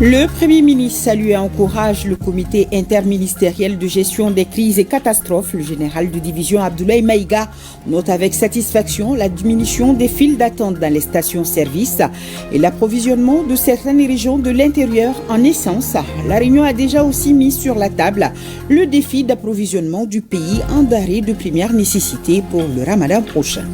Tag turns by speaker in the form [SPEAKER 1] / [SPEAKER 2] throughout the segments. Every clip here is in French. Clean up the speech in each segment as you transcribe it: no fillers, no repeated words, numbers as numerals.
[SPEAKER 1] Le Premier ministre salue et encourage le comité interministériel de gestion des crises et catastrophes. Le général de division Abdoulaye Maïga note avec satisfaction la diminution des files d'attente dans les stations-service et l'approvisionnement de certaines régions de l'intérieur en essence. La réunion a déjà aussi mis sur la table le défi d'approvisionnement du pays en denrées de première nécessité pour le Ramadan prochain.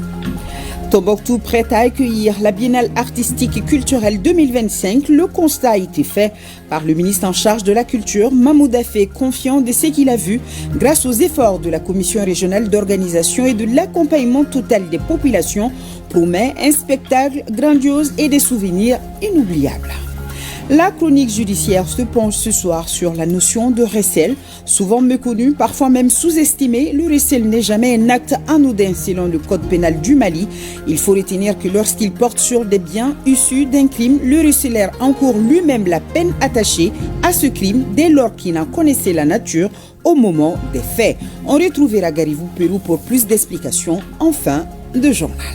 [SPEAKER 1] Tombouctou prête à accueillir la Biennale artistique et culturelle 2025. Le constat a été fait par le ministre en charge de la culture, Mahmoud Affé, confiant de ce qu'il a vu grâce aux efforts de la commission régionale d'organisation et de l'accompagnement total des populations, promet un spectacle grandiose et des souvenirs inoubliables. La chronique judiciaire se penche ce soir sur la notion de recel, souvent méconnue, parfois même sous-estimée. Le recel n'est jamais un acte anodin selon le code pénal du Mali. Il faut retenir que lorsqu'il porte sur des biens issus d'un crime, le recelaire encourt lui-même la peine attachée à ce crime dès lors qu'il en connaissait la nature au moment des faits. On retrouvera Garibou Pérou pour plus d'explications en fin de journal.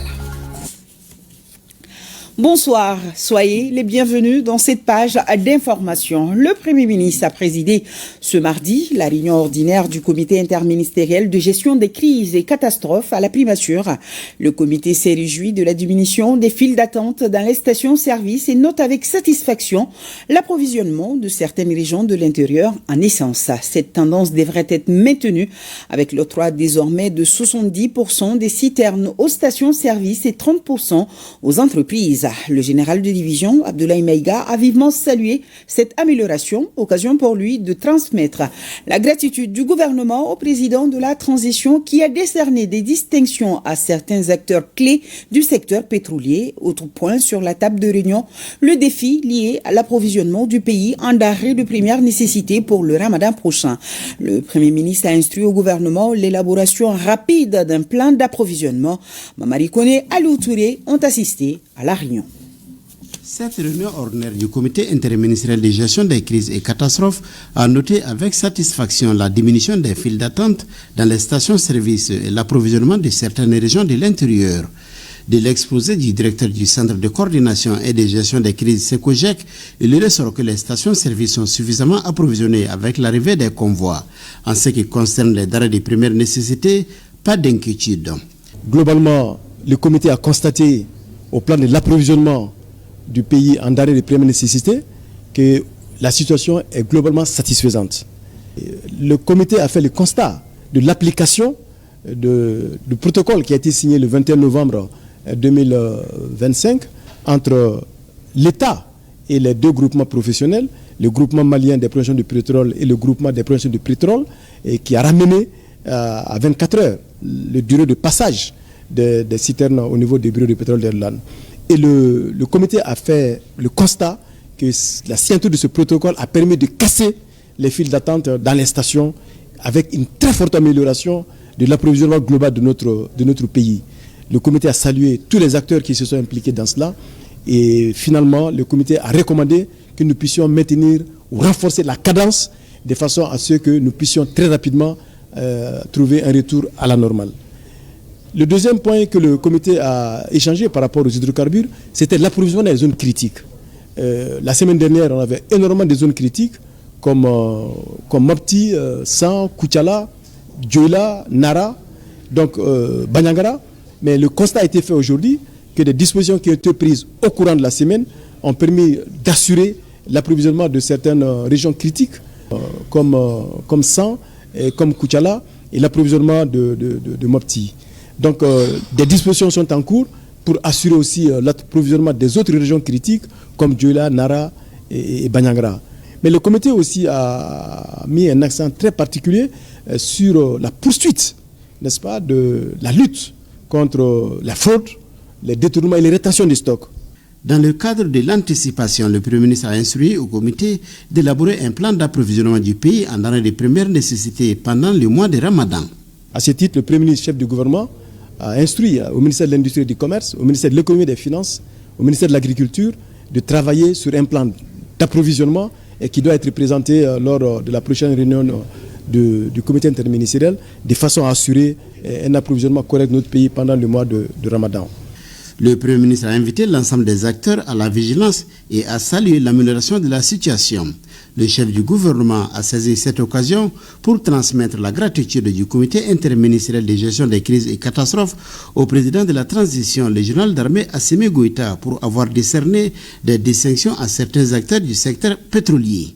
[SPEAKER 1] Bonsoir, soyez les bienvenus dans cette page d'information. Le Premier ministre a présidé ce mardi la réunion ordinaire du comité interministériel de gestion des crises et catastrophes à la primature. Le comité s'est réjoui de la diminution des files d'attente dans les stations-service et note avec satisfaction l'approvisionnement de certaines régions de l'intérieur en essence. Cette tendance devrait être maintenue avec l'octroi désormais de 70% des citernes aux stations-service et 30% aux entreprises. Le général de division, Abdoulaye Maïga, a vivement salué cette amélioration, occasion pour lui de transmettre la gratitude du gouvernement au président de la transition qui a décerné des distinctions à certains acteurs clés du secteur pétrolier. Autre point sur la table de réunion, le défi lié à l'approvisionnement du pays en denrées de première nécessité pour le Ramadan prochain. Le Premier ministre a instruit au gouvernement l'élaboration rapide d'un plan d'approvisionnement. Mamari Kone et Alou Touré ont assisté à la réunion.
[SPEAKER 2] Cette réunion ordinaire du comité interministériel de gestion des crises et catastrophes a noté avec satisfaction la diminution des files d'attente dans les stations-service et l'approvisionnement de certaines régions de l'intérieur. De l'exposé du directeur du Centre de coordination et de gestion des crises SECOGEC, il ressort que les stations-service sont suffisamment approvisionnées avec l'arrivée des convois. En ce qui concerne les denrées de première nécessité, pas d'inquiétude.
[SPEAKER 3] Globalement, le comité a constaté au plan de l'approvisionnement du pays en denrées de première nécessité que la situation est globalement satisfaisante. Le comité a fait le constat de l'application du protocole qui a été signé le 21 novembre 2025 entre l'État et les deux groupements professionnels, le groupement malien des productions de pétrole et le groupement des productions de pétrole, et qui a ramené à 24 heures le durée de passage des citernes au niveau des bureaux de pétrole d'Erlan. Et le comité a fait le constat que la signature de ce protocole a permis de casser les files d'attente dans les stations avec une très forte amélioration de l'approvisionnement global de notre pays. Le comité a salué tous les acteurs qui se sont impliqués dans cela et finalement le comité a recommandé que nous puissions maintenir ou renforcer la cadence de façon à ce que nous puissions très rapidement trouver un retour à la normale. Le deuxième point que le comité a échangé par rapport aux hydrocarbures, c'était l'approvisionnement des zones critiques. La semaine dernière, on avait énormément de zones critiques comme Mopti, San, Koutiala, Dioula, Nara, donc Banyangara. Mais le constat a été fait aujourd'hui que des dispositions qui ont été prises au courant de la semaine ont permis d'assurer l'approvisionnement de certaines régions critiques comme San et comme Koutiala et l'approvisionnement de Mopti. Donc des dispositions sont en cours pour assurer aussi l'approvisionnement des autres régions critiques comme Dioula, Nara et Banyangara. Mais le comité aussi a mis un accent très particulier sur la poursuite, n'est-ce pas, de la lutte contre la fraude, les détournements et les rétentions des stocks.
[SPEAKER 2] Dans le cadre de l'anticipation, le Premier ministre a instruit au comité d'élaborer un plan d'approvisionnement du pays en denrées de première nécessité pendant le mois de Ramadan.
[SPEAKER 3] À ce titre, le Premier ministre, chef du gouvernement, a instruit au ministère de l'Industrie et du Commerce, au ministère de l'Économie et des Finances, au ministère de l'Agriculture, de travailler sur un plan d'approvisionnement et qui doit être présenté lors de la prochaine réunion du comité interministériel, de façon à assurer un approvisionnement correct de notre pays pendant le mois de Ramadan.
[SPEAKER 2] Le Premier ministre a invité l'ensemble des acteurs à la vigilance et a salué l'amélioration de la situation. Le chef du gouvernement a saisi cette occasion pour transmettre la gratitude du comité interministériel de gestion des crises et catastrophes au président de la transition, le général d'armée Assimi Goïta, pour avoir décerné des distinctions à certains acteurs du secteur pétrolier.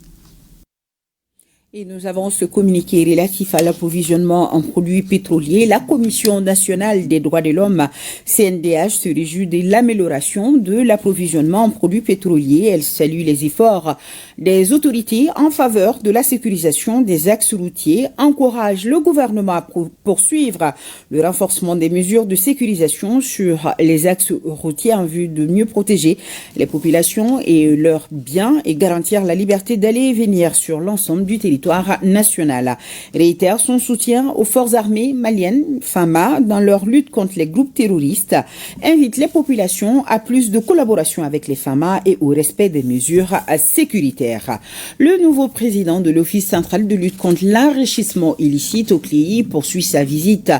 [SPEAKER 1] Et nous avons ce communiqué relatif à l'approvisionnement en produits pétroliers. La Commission nationale des droits de l'homme, CNDH, se réjouit de l'amélioration de l'approvisionnement en produits pétroliers. Elle salue les efforts des autorités en faveur de la sécurisation des axes routiers, encourage le gouvernement à poursuivre le renforcement des mesures de sécurisation sur les axes routiers en vue de mieux protéger les populations et leurs biens et garantir la liberté d'aller et venir sur l'ensemble du territoire national. Réitère son soutien aux forces armées maliennes, FAMA, dans leur lutte contre les groupes terroristes, invite les populations à plus de collaboration avec les FAMA et au respect des mesures sécuritaires. Le nouveau président de l'Office central de lutte contre l'enrichissement illicite au CLEI poursuit sa visite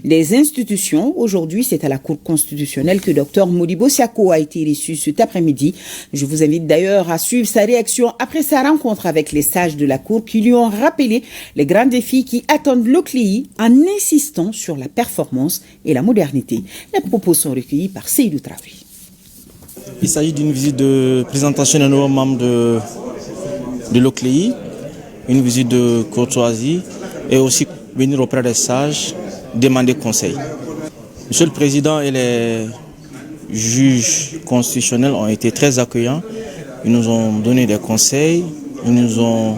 [SPEAKER 1] des institutions. Aujourd'hui, c'est à la Cour constitutionnelle que Dr Modibo Siako a été reçu cet après-midi. Je vous invite d'ailleurs à suivre sa réaction après sa rencontre avec les sages de la Cour qui lui ont rappelé les grands défis qui attendent le CLEI en insistant sur la performance et la modernité. Les propos sont recueillis par Seydou Traoré.
[SPEAKER 4] Il s'agit d'une visite de présentation d'un nouveau membre de l'OCLEI, une visite de courtoisie et aussi venir auprès des sages, demander conseil. Monsieur le Président et les juges constitutionnels ont été très accueillants. Ils nous ont donné des conseils, ils nous ont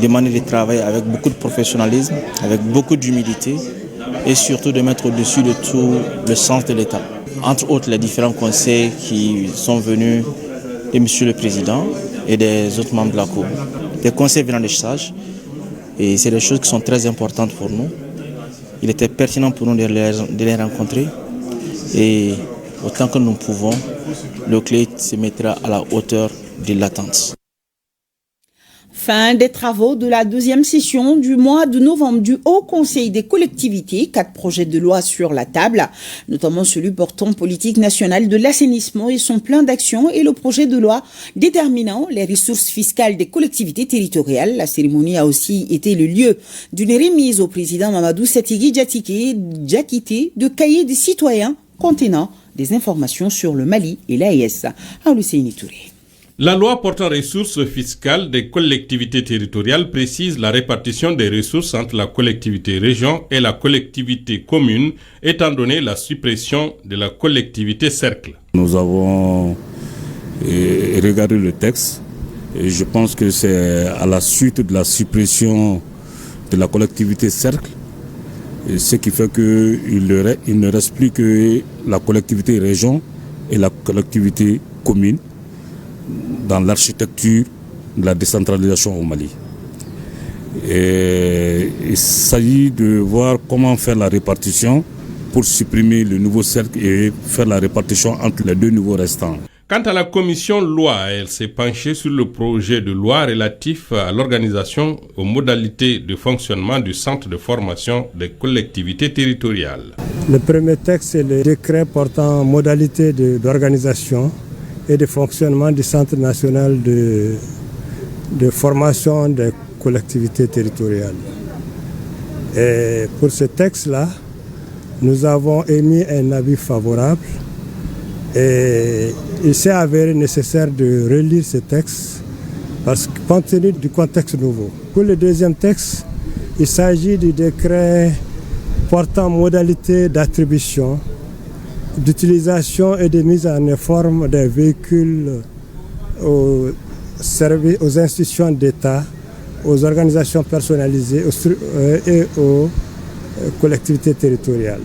[SPEAKER 4] demandé de travailler avec beaucoup de professionnalisme, avec beaucoup d'humilité et surtout de mettre au-dessus de tout le sens de l'État. Entre autres, les différents conseils qui sont venus de Monsieur le Président et des autres membres de la Cour. Des conseils venant des sages, et c'est des choses qui sont très importantes pour nous. Il était pertinent pour nous de les rencontrer et autant que nous pouvons, le CLEI se mettra à la hauteur de l'attente.
[SPEAKER 1] Fin des travaux de la deuxième session du mois de novembre du Haut Conseil des collectivités. 4 projets de loi sur la table, notamment celui portant politique nationale de l'assainissement et son plan d'action et le projet de loi déterminant les ressources fiscales des collectivités territoriales. La cérémonie a aussi été le lieu d'une remise au président Mamadou Satigi Diakité de cahiers des citoyens contenant des informations sur le Mali et l'AES. Aoulusseini Touré.
[SPEAKER 5] La loi portant ressources fiscales des collectivités territoriales précise la répartition des ressources entre la collectivité région et la collectivité commune, étant donné la suppression de la collectivité cercle.
[SPEAKER 6] Nous avons regardé le texte et je pense que c'est à la suite de la suppression de la collectivité cercle, et ce qui fait qu'il ne reste plus que la collectivité région et la collectivité commune dans l'architecture de la décentralisation au Mali. Et il s'agit de voir comment faire la répartition pour supprimer le nouveau cercle et faire la répartition entre les 2 niveaux restants.
[SPEAKER 5] Quant à la commission loi, elle s'est penchée sur le projet de loi relatif à l'organisation aux modalités de fonctionnement du centre de formation des collectivités territoriales.
[SPEAKER 7] Le premier texte, c'est le décret portant modalités d'organisation et de fonctionnement du Centre national de formation des collectivités territoriales. Et pour ce texte-là, nous avons émis un avis favorable et il s'est avéré nécessaire de relire ce texte parce que compte tenu du contexte nouveau. Pour le deuxième texte, il s'agit du décret portant modalités d'attribution, d'utilisation et de mise en forme des véhicules aux institutions d'État, aux organisations personnalisées et aux collectivités territoriales.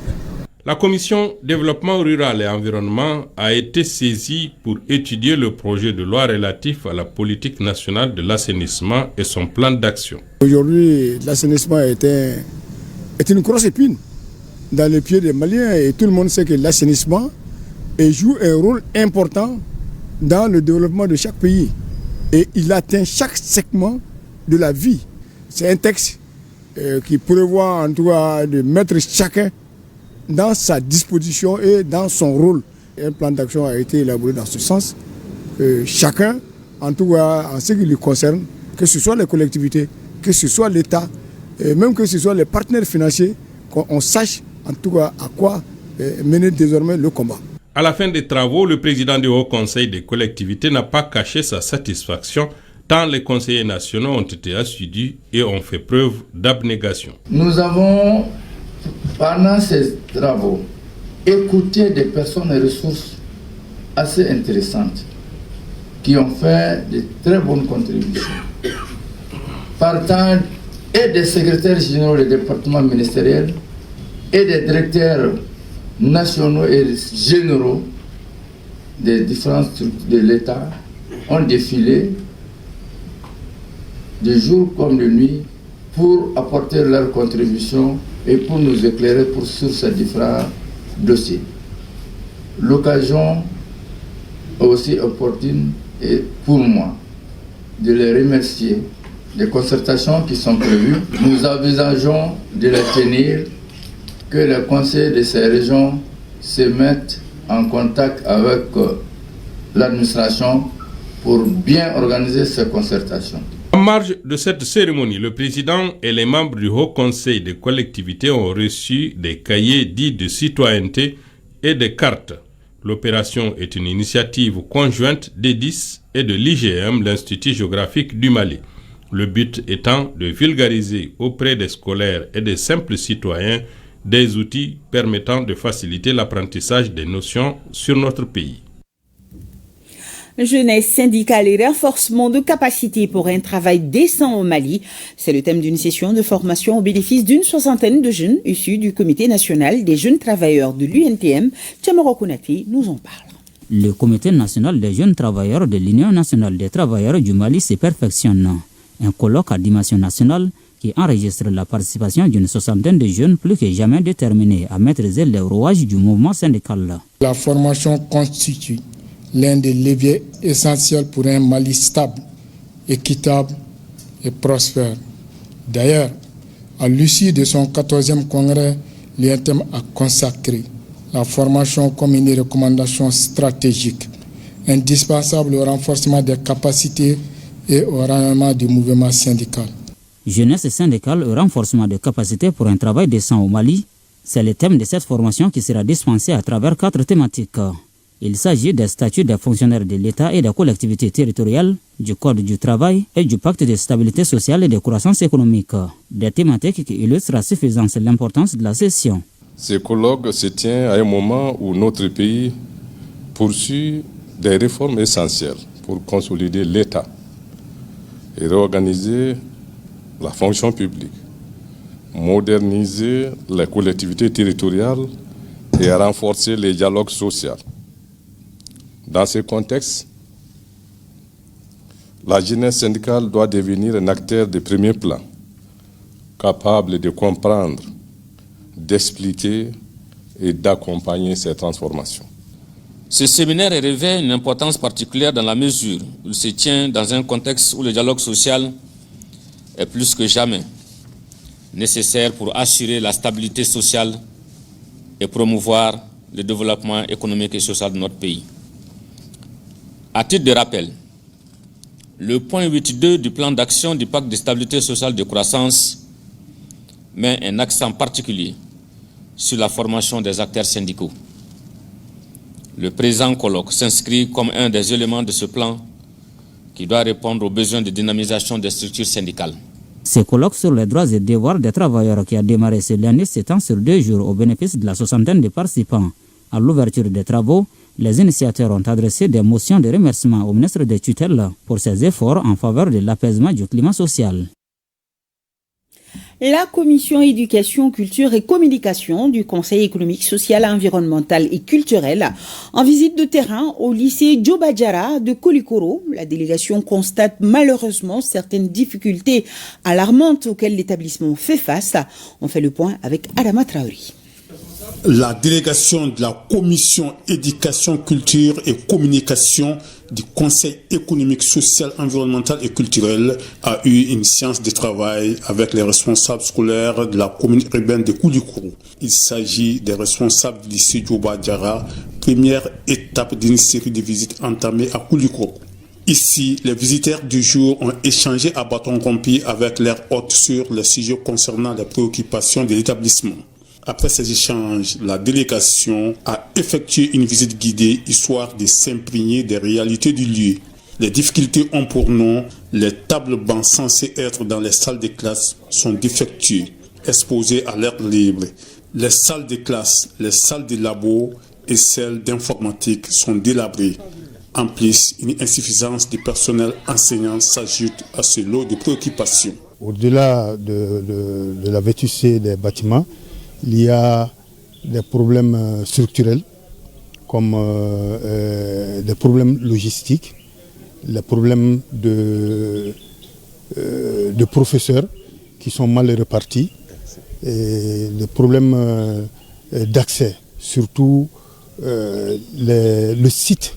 [SPEAKER 5] La commission développement rural et environnement a été saisie pour étudier le projet de loi relatif à la politique nationale de l'assainissement et son plan d'action.
[SPEAKER 8] Aujourd'hui, l'assainissement est une grosse épine dans les pieds des Maliens et tout le monde sait que l'assainissement joue un rôle important dans le développement de chaque pays et il atteint chaque segment de la vie. C'est un texte qui prévoit en tout cas de mettre chacun dans sa disposition et dans son rôle Un plan d'action a été élaboré dans ce sens. Chacun, en tout cas en ce qui lui concerne, que ce soit les collectivités, que ce soit l'État, et même que ce soit les partenaires financiers, qu'on sache en tout cas à quoi mener désormais le combat.
[SPEAKER 5] À la fin des travaux, le président du Haut Conseil des collectivités n'a pas caché sa satisfaction tant les conseillers nationaux ont été assidus et ont fait preuve d'abnégation.
[SPEAKER 9] Nous avons, pendant ces travaux, écouté des personnes et ressources assez intéressantes qui ont fait de très bonnes contributions. Partant et des secrétaires généraux des départements ministériels et des directeurs nationaux et généraux des différentes structures de l'État ont défilé de jour comme de nuit pour apporter leur contribution et pour nous éclairer sur ces différents dossiers. L'occasion aussi opportune est pour moi de les remercier des concertations qui sont prévues. Nous envisageons de les tenir, que les conseils de ces régions se mettent en contact avec l'administration pour bien organiser ces concertations.
[SPEAKER 5] En marge de cette cérémonie, le président et les membres du Haut Conseil des collectivités ont reçu des cahiers dits de citoyenneté et des cartes. L'opération est une initiative conjointe d'EDIS et de l'IGM, l'Institut géographique du Mali. Le but étant de vulgariser auprès des scolaires et des simples citoyens des outils permettant de faciliter l'apprentissage des notions sur notre pays.
[SPEAKER 1] Jeunesse syndicale et renforcement de capacité pour un travail décent au Mali, c'est le thème d'une session de formation au bénéfice d'une soixantaine de jeunes issus du Comité national des jeunes travailleurs de l'UNTM. Tchamoro Konate nous en parle.
[SPEAKER 10] Le Comité national des jeunes travailleurs de l'Union nationale des travailleurs du Mali se perfectionne. Un colloque à dimension nationale qui enregistre la participation d'une soixantaine de jeunes plus que jamais déterminés à maîtriser les rouages du mouvement syndical.
[SPEAKER 11] La formation constitue l'un des leviers essentiels pour un Mali stable, équitable et prospère. D'ailleurs, à l'issue de son 14e congrès, l'UNTM a consacré la formation comme une recommandation stratégique, indispensable au renforcement des capacités et au rayonnement du mouvement syndical.
[SPEAKER 10] Jeunesse syndicale et renforcement des capacités pour un travail décent au Mali, c'est le thème de cette formation qui sera dispensée à travers 4 thématiques. Il s'agit des statuts des fonctionnaires de l'État et des collectivités territoriales, du Code du travail et du Pacte de stabilité sociale et de croissance économique. Des thématiques qui illustrent à suffisance l'importance de la session.
[SPEAKER 12] Ce colloque se tient à un moment où notre pays poursuit des réformes essentielles pour consolider l'État et réorganiser la fonction publique, moderniser les collectivités territoriales et renforcer les dialogues sociaux. Dans ce contexte, la jeunesse syndicale doit devenir un acteur de premier plan, capable de comprendre, d'expliquer et d'accompagner ces transformations.
[SPEAKER 13] Ce séminaire revêt une importance particulière dans la mesure où il se tient dans un contexte où le dialogue social est plus que jamais nécessaire pour assurer la stabilité sociale et promouvoir le développement économique et social de notre pays. À titre de rappel, le point 8.2 du plan d'action du Pacte de stabilité sociale et de croissance met un accent particulier sur la formation des acteurs syndicaux. Le présent colloque s'inscrit comme un des éléments de ce plan qui doit répondre aux besoins de dynamisation des structures syndicales.
[SPEAKER 10] Ce colloque sur les droits et devoirs des travailleurs qui a démarré ce lundi s'étend sur 2 jours au bénéfice de la soixantaine de participants. À l'ouverture des travaux, les initiateurs ont adressé des motions de remerciement au ministre des tutelles pour ses efforts en faveur de l'apaisement du climat social.
[SPEAKER 1] La commission éducation, culture et communication du Conseil économique, social, environnemental et culturel en visite de terrain au lycée Djobadjara de Kolikoro. La délégation constate malheureusement certaines difficultés alarmantes auxquelles l'établissement fait face. On fait le point avec Adama Traori.
[SPEAKER 14] La délégation de la commission éducation, culture et communication du Conseil économique, social, environnemental et culturel a eu une séance de travail avec les responsables scolaires de la commune urbaine de Koulikoro. Il s'agit des responsables du lycée Djoba Diarra, première étape d'une série de visites entamées à Koulikoro. Ici, les visiteurs du jour ont échangé à bâton rompu avec leurs hôtes sur les sujets concernant les préoccupations de l'établissement. Après ces échanges, la délégation a effectué une visite guidée histoire de s'imprégner des réalités du lieu. Les difficultés ont pour nom les tables bancs censées être dans les salles de classe sont défectueuses, exposées à l'air libre. Les salles de classe, les salles de labo et celles d'informatique sont délabrées. En plus, une insuffisance du personnel enseignant s'ajoute à ce lot de préoccupations.
[SPEAKER 15] Au-delà de la vétusté des bâtiments, il y a des problèmes structurels comme des problèmes logistiques, les problèmes de professeurs qui sont mal répartis et les problèmes d'accès, surtout le site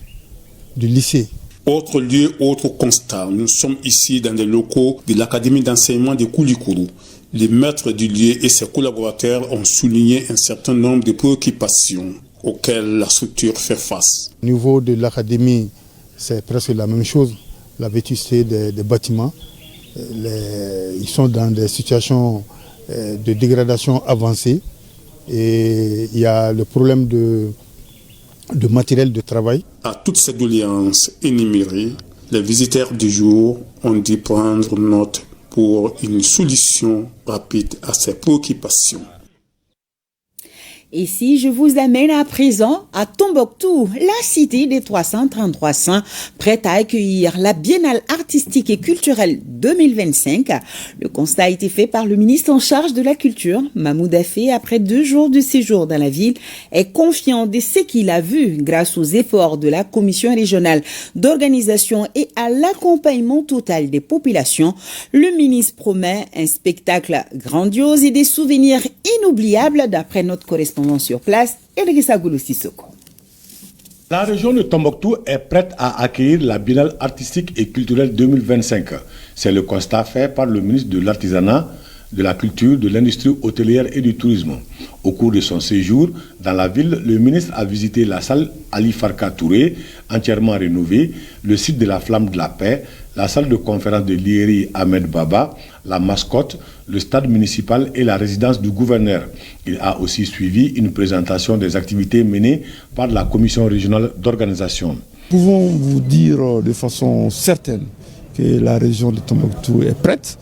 [SPEAKER 15] du lycée.
[SPEAKER 14] Autre lieu, autre constat, nous sommes ici dans les locaux de l'Académie d'enseignement de Koulikoro. Les maîtres du lieu et ses collaborateurs ont souligné un certain nombre de préoccupations auxquelles la structure fait face.
[SPEAKER 15] Au niveau de l'académie, c'est presque la même chose, la vétusté des bâtiments. Ils sont dans des situations de dégradation avancée et il y a le problème de matériel de travail.
[SPEAKER 14] À toutes ces doléances énumérées, les visiteurs du jour ont dû prendre note pour une solution rapide à ces préoccupations.
[SPEAKER 1] Et si je vous amène à présent à Tombouctou, la cité des 333 saints, prête à accueillir la Biennale artistique et culturelle 2025. Le constat a été fait par le ministre en charge de la culture, Mahmoud Affé, après 2 jours de séjour dans la ville, est confiant de ce qu'il a vu grâce aux efforts de la commission régionale d'organisation et à l'accompagnement total des populations. Le ministre promet un spectacle grandiose et des souvenirs inoubliables d'après notre correspondant sur place, Elisa Goulou Sissoko.
[SPEAKER 16] La région de Tombouctou est prête à accueillir la Biennale artistique et culturelle 2025. C'est le constat fait par le ministre de l'Artisanat, de la Culture, de l'Industrie hôtelière et du Tourisme. Au cours de son séjour dans la ville, le ministre a visité la salle Ali Farka Touré, entièrement rénovée, le site de la Flamme de la Paix, la salle de conférence de l'IERI Ahmed Baba, la mascotte, le stade municipal et la résidence du gouverneur. Il a aussi suivi une présentation des activités menées par la commission régionale d'organisation.
[SPEAKER 7] Nous pouvons vous dire de façon certaine que la région de Tombouctou est prête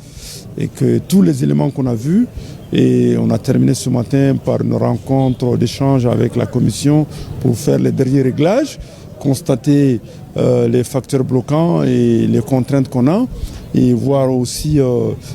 [SPEAKER 7] et que tous les éléments qu'on a vus, et on a terminé ce matin par une rencontre d'échange avec la commission pour faire les derniers réglages, constater les facteurs bloquants et les contraintes qu'on a et voir aussi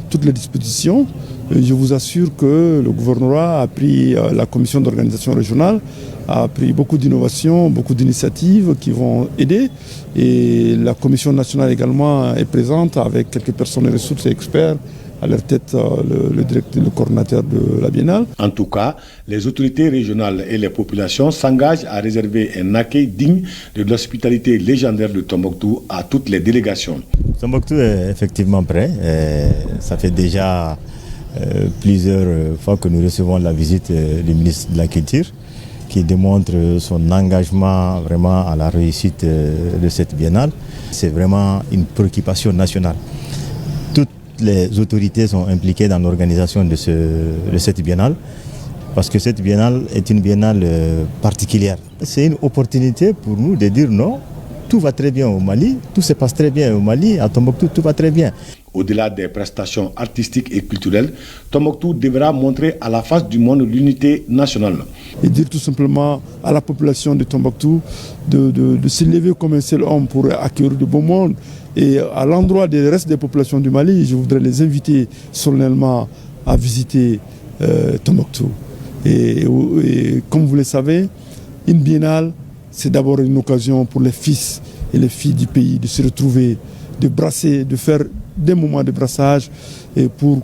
[SPEAKER 7] toutes les dispositions. Je vous assure que le gouvernorat a pris, la commission d'organisation régionale a pris beaucoup d'innovations, beaucoup d'initiatives qui vont aider. Et la commission nationale également est présente avec quelques personnes ressources et experts à leur tête le directeur, le coordinateur de la Biennale.
[SPEAKER 16] En tout cas, les autorités régionales et les populations s'engagent à réserver un accueil digne de l'hospitalité légendaire de Tombouctou à toutes les délégations.
[SPEAKER 17] Tombouctou est effectivement prêt. Ça fait déjà plusieurs fois que nous recevons la visite du ministre de la Culture, qui démontre son engagement vraiment à la réussite de cette biennale. C'est vraiment une préoccupation nationale. Toutes les autorités sont impliquées dans l'organisation de cette biennale, parce que cette biennale est une biennale particulière. C'est une opportunité pour nous de dire non, tout va très bien au Mali, tout se passe très bien au Mali, à Tombouctou tout va très bien.
[SPEAKER 16] Au-delà des prestations artistiques et culturelles, Tombouctou devra montrer à la face du monde l'unité nationale.
[SPEAKER 7] Et dire tout simplement à la population de Tombouctou de se lever comme un seul homme pour accueillir de beau monde. Et à l'endroit des restes des populations du Mali, je voudrais les inviter solennellement à visiter Tombouctou. Et comme vous le savez, une biennale, c'est d'abord une occasion pour les fils et les filles du pays de se retrouver, de brasser, de faire des moments de brassage et pour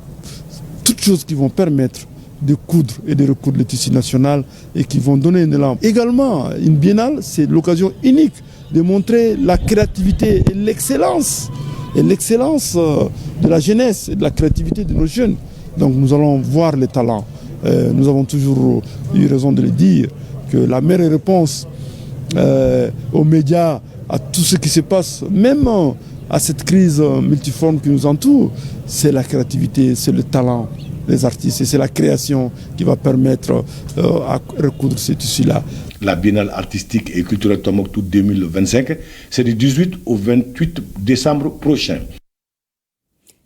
[SPEAKER 7] toutes choses qui vont permettre
[SPEAKER 18] de coudre et de recoudre le tissu national et qui vont donner un élan. Également, une biennale, c'est l'occasion unique de montrer la créativité et l'excellence de la jeunesse et de la créativité de nos jeunes. Donc nous allons voir les talents. Nous avons toujours eu raison de le dire, que la meilleure réponse aux médias, à tout ce qui se passe, même à cette crise multiforme qui nous entoure, c'est la créativité, c'est le talent des artistes et c'est la création qui va permettre à recoudre ce tissu-là.
[SPEAKER 16] La Biennale artistique et culturelle Tombouctou 2025, c'est du 18 au 28 décembre prochain.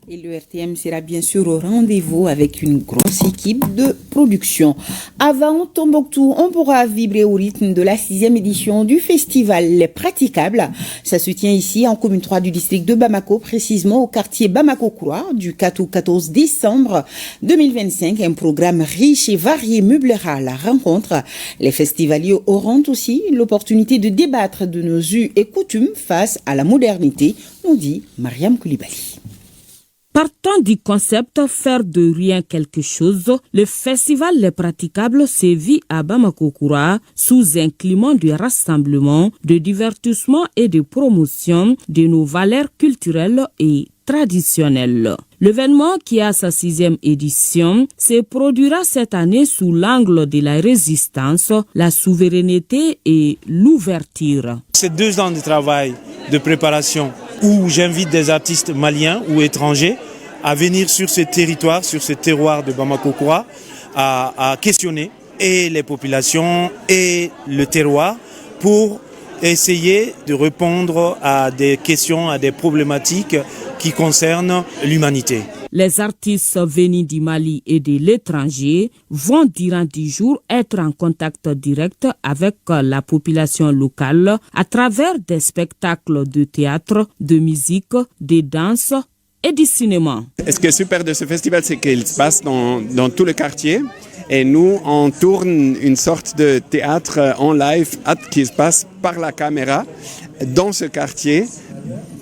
[SPEAKER 1] Et le RTM sera bien sûr au rendez-vous avec une grosse équipe de production. Avant Tombouctou, on pourra vibrer au rythme de la 6e édition du festival Les Praticables. Ça se tient ici en commune 3 du district de Bamako, précisément au quartier Bamako-Kouroua, du 4 au 14 décembre 2025. Un programme riche et varié meublera la rencontre. Les festivaliers auront aussi l'opportunité de débattre de nos us et coutumes face à la modernité, nous dit Mariam Koulibaly.
[SPEAKER 19] Partant du concept faire de rien quelque chose, le festival Les Praticables sévit à Bamako-Kouroua sous un climat de rassemblement, de divertissement et de promotion de nos valeurs culturelles et traditionnelles. L'événement, qui a sa 6e édition, se produira cette année sous l'angle de la résistance, la souveraineté et l'ouverture.
[SPEAKER 20] C'est 2 ans de travail, de préparation, où j'invite des artistes maliens ou étrangers à venir sur ce territoire, sur ce terroir de Bamako-Kouroua, à questionner et les populations et le terroir pour essayer de répondre à des questions, à des problématiques qui concernent l'humanité.
[SPEAKER 19] Les artistes venus du Mali et de l'étranger vont durant 10 jours être en contact direct avec la population locale à travers des spectacles de théâtre, de musique, de danse et du cinéma.
[SPEAKER 21] Ce qui est super de ce festival, c'est qu'il se passe dans tout le quartier. Et nous, on tourne une sorte de théâtre en live qui se passe par la caméra dans ce quartier.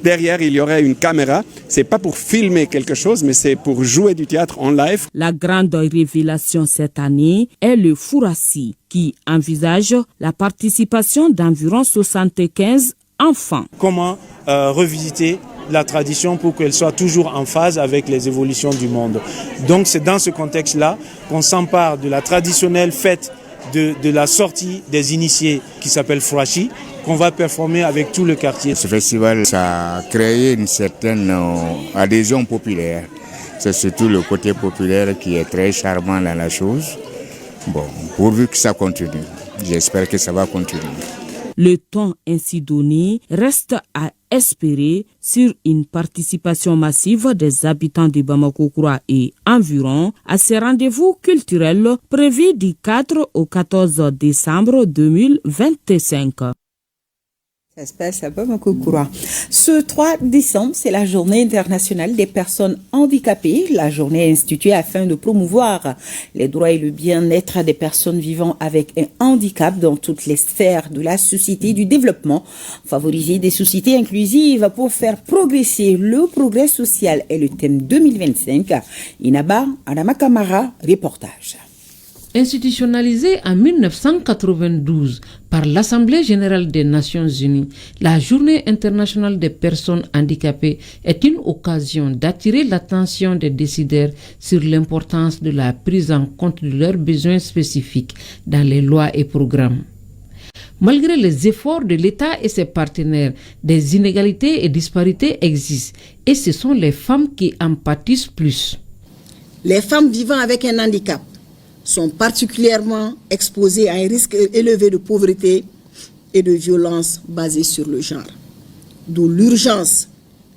[SPEAKER 21] Derrière, il y aurait une caméra. C'est pas pour filmer quelque chose, mais c'est pour jouer du théâtre en live.
[SPEAKER 19] La grande révélation cette année est le Fourassi, qui envisage la participation d'environ 75 enfants.
[SPEAKER 20] Comment revisiter la tradition pour qu'elle soit toujours en phase avec les évolutions du monde. Donc c'est dans ce contexte-là qu'on s'empare de la traditionnelle fête de la sortie des initiés qui s'appelle Fourachi, qu'on va performer avec tout le quartier.
[SPEAKER 22] Ce festival, ça a créé une certaine adhésion populaire. C'est surtout le côté populaire qui est très charmant dans la chose. Bon, pourvu que ça continue. J'espère que ça va continuer.
[SPEAKER 19] Le temps ainsi donné reste à espérer sur une participation massive des habitants de Bamako-Kouroua et environ à ces rendez-vous culturels prévus du 4 au 14 décembre 2025.
[SPEAKER 1] Ça se passe à Bamako-Kouroua. Ce 3 décembre, c'est la journée internationale des personnes handicapées. La journée est instituée afin de promouvoir les droits et le bien-être des personnes vivant avec un handicap dans toutes les sphères de la société et du développement. Favoriser des sociétés inclusives pour faire progresser le progrès social est le thème 2025. Inaba Adama Kamara, reportage.
[SPEAKER 23] Institutionnalisée en 1992 par l'Assemblée générale des Nations unies, la Journée internationale des personnes handicapées est une occasion d'attirer l'attention des décideurs sur l'importance de la prise en compte de leurs besoins spécifiques dans les lois et programmes. Malgré les efforts de l'État et ses partenaires, des inégalités et disparités existent et ce sont les femmes qui en pâtissent plus.
[SPEAKER 24] Les femmes vivant avec un handicap sont particulièrement exposés à un risque élevé de pauvreté et de violence basée sur le genre. D'où l'urgence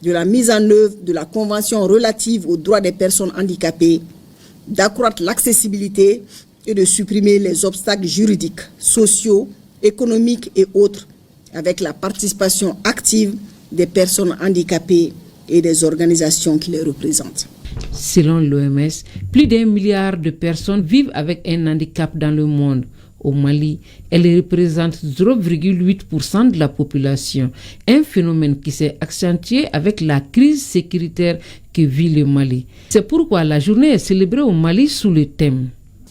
[SPEAKER 24] de la mise en œuvre de la Convention relative aux droits des personnes handicapées, d'accroître l'accessibilité et de supprimer les obstacles juridiques, sociaux, économiques et autres, avec la participation active des personnes handicapées et des organisations qui les représentent.
[SPEAKER 23] Selon l'OMS, plus d'1 milliard de personnes vivent avec un handicap dans le monde. Au Mali, elles représentent 0,8% de la population, un phénomène qui s'est accentué avec la crise sécuritaire que vit le Mali. C'est pourquoi la journée est célébrée au Mali sous le thème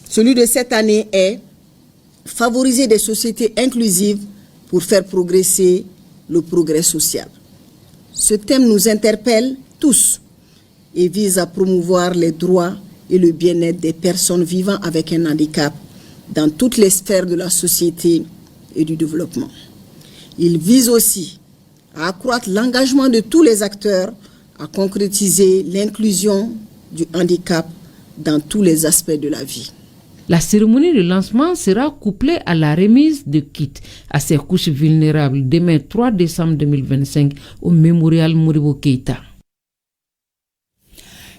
[SPEAKER 24] Celui de cette année est favoriser des sociétés inclusives pour faire progresser le progrès social. Ce thème nous interpelle tous et vise à promouvoir les droits et le bien-être des personnes vivant avec un handicap dans toutes les sphères de la société et du développement. Il vise aussi à accroître l'engagement de tous les acteurs à concrétiser l'inclusion du handicap dans tous les aspects de la vie.
[SPEAKER 23] La cérémonie de lancement sera couplée à la remise de kits à ces couches vulnérables demain 3 décembre 2025 au mémorial Modibo Keïta.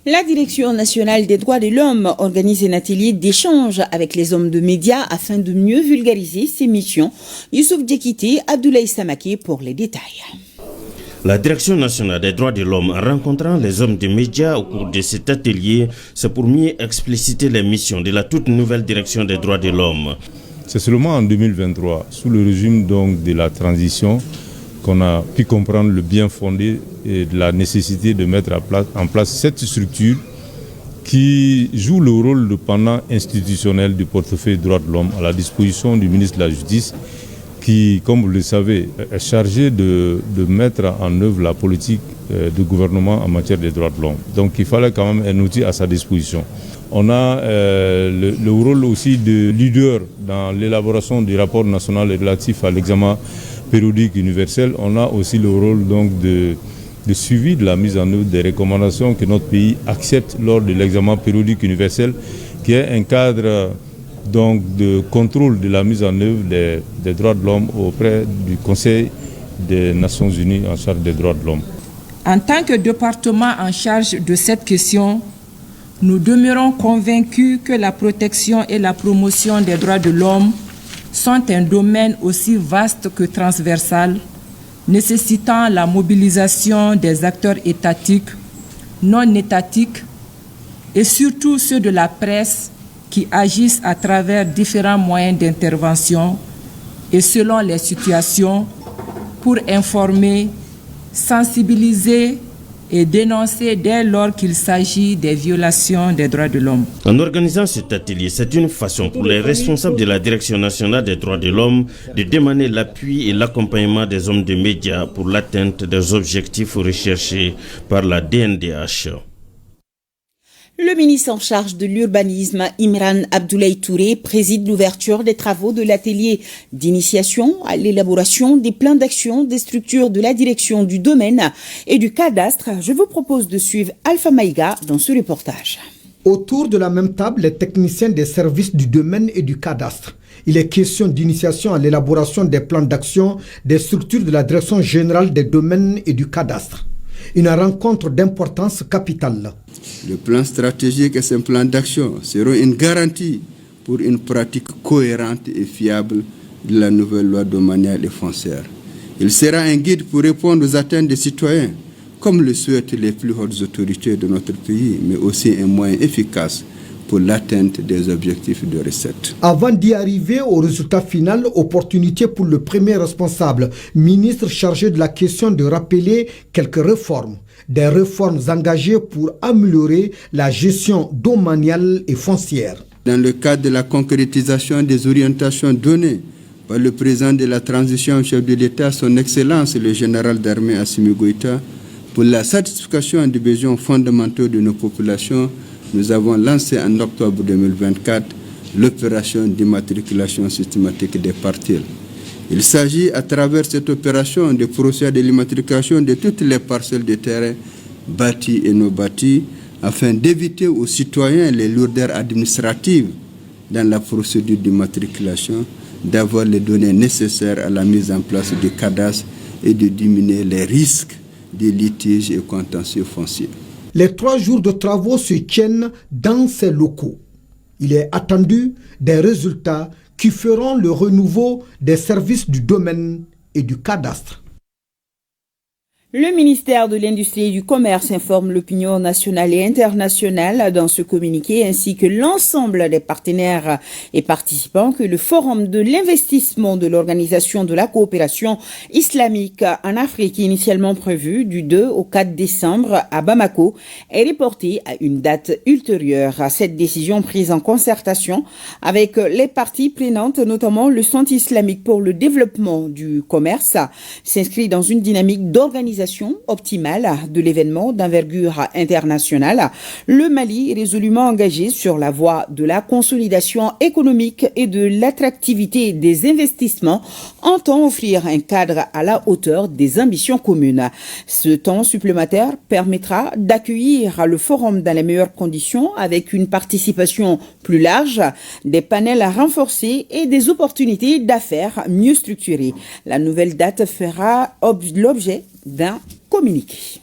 [SPEAKER 1] La Direction nationale des droits de l'homme organise un atelier d'échange avec les hommes de médias afin de mieux vulgariser ses missions. Youssouf Diakité, Abdoulaye Samake pour les détails.
[SPEAKER 2] La Direction nationale des droits de l'homme, en rencontrant les hommes des médias au cours de cet atelier, c'est pour mieux expliciter les missions de la toute nouvelle Direction des droits de l'homme.
[SPEAKER 3] C'est seulement en 2023, sous le régime donc de la transition, qu'on a pu comprendre le bien fondé et de la nécessité de mettre en place cette structure qui joue le rôle de pendant institutionnel du portefeuille droits de l'homme à la disposition du ministre de la Justice, qui, comme vous le savez, est chargé de mettre en œuvre la politique du gouvernement en matière des droits de l'homme. Donc il fallait quand même un outil à sa disposition. On a le rôle aussi de leader dans l'élaboration du rapport national relatif à l'examen périodique universel. On a aussi le rôle donc de suivi de la mise en œuvre des recommandations que notre pays accepte lors de l'examen périodique universel, qui est un cadre donc de contrôle de la mise en œuvre des droits de l'homme auprès du Conseil des Nations Unies en charge des droits de l'homme.
[SPEAKER 4] En tant que département en charge de cette question, nous demeurons convaincus que la protection et la promotion des droits de l'homme sont un domaine aussi vaste que transversal, nécessitant la mobilisation des acteurs étatiques, non étatiques et surtout ceux de la presse qui agissent à travers différents moyens d'intervention et selon les situations pour informer, sensibiliser et dénoncer dès lors qu'il s'agit des violations des droits de l'homme.
[SPEAKER 2] En organisant cet atelier, c'est une façon pour les responsables de la Direction nationale des droits de l'homme de demander l'appui et l'accompagnement des hommes de médias pour l'atteinte des objectifs recherchés par la DNDH.
[SPEAKER 1] Le ministre en charge de l'urbanisme, Imran Abdoulaye Touré, préside l'ouverture des travaux de l'atelier d'initiation à l'élaboration des plans d'action des structures de la direction du domaine et du cadastre. Je vous propose de suivre Alpha Maïga dans ce reportage.
[SPEAKER 6] Autour de la même table, les techniciens des services du domaine et du cadastre. Il est question d'initiation à l'élaboration des plans d'action des structures de la direction générale des domaines et du cadastre. Une rencontre d'importance capitale.
[SPEAKER 25] Le plan stratégique et son plan d'action seront une garantie pour une pratique cohérente et fiable de la nouvelle loi domaniale et foncière. Il sera un guide pour répondre aux attentes des citoyens, comme le souhaitent les plus hautes autorités de notre pays, mais aussi un moyen efficace pour l'atteinte des objectifs de recettes.
[SPEAKER 6] Avant d'y arriver au résultat final, opportunité pour le premier responsable, ministre chargé de la question, de rappeler quelques réformes. Des réformes engagées pour améliorer la gestion domaniale et foncière.
[SPEAKER 25] Dans le cadre de la concrétisation des orientations données par le président de la transition chef de l'État, son Excellence le général d'armée Assimi Goïta, pour la satisfaction des besoins fondamentaux de nos populations, nous avons lancé en octobre 2024 l'opération d'immatriculation systématique des parcelles. Il s'agit à travers cette opération de procéder à l'immatriculation de toutes les parcelles de terrain bâties et non bâties afin d'éviter aux citoyens les lourdeurs administratives dans la procédure d'immatriculation, d'avoir les données nécessaires à la mise en place du cadastre et de diminuer les risques de litiges et contentieux fonciers.
[SPEAKER 6] Les 3 jours de travaux se tiennent dans ces locaux. Il est attendu des résultats qui feront le renouveau des services du domaine et du cadastre.
[SPEAKER 1] Le ministère de l'Industrie et du Commerce informe l'opinion nationale et internationale dans ce communiqué ainsi que l'ensemble des partenaires et participants que le Forum de l'investissement de l'Organisation de la coopération islamique en Afrique initialement prévu du 2 au 4 décembre à Bamako est reporté à une date ultérieure. Cette décision prise en concertation avec les parties prenantes, notamment le Centre islamique pour le développement du commerce, s'inscrit dans une dynamique d'organisation optimale de l'événement d'envergure internationale. Le Mali, résolument engagé sur la voie de la consolidation économique et de l'attractivité des investissements, entend offrir un cadre à la hauteur des ambitions communes. Ce temps supplémentaire permettra d'accueillir le forum dans les meilleures conditions avec une participation plus large, des panels renforcés et des opportunités d'affaires mieux structurées. La nouvelle date fera l'objet d'un communiqué.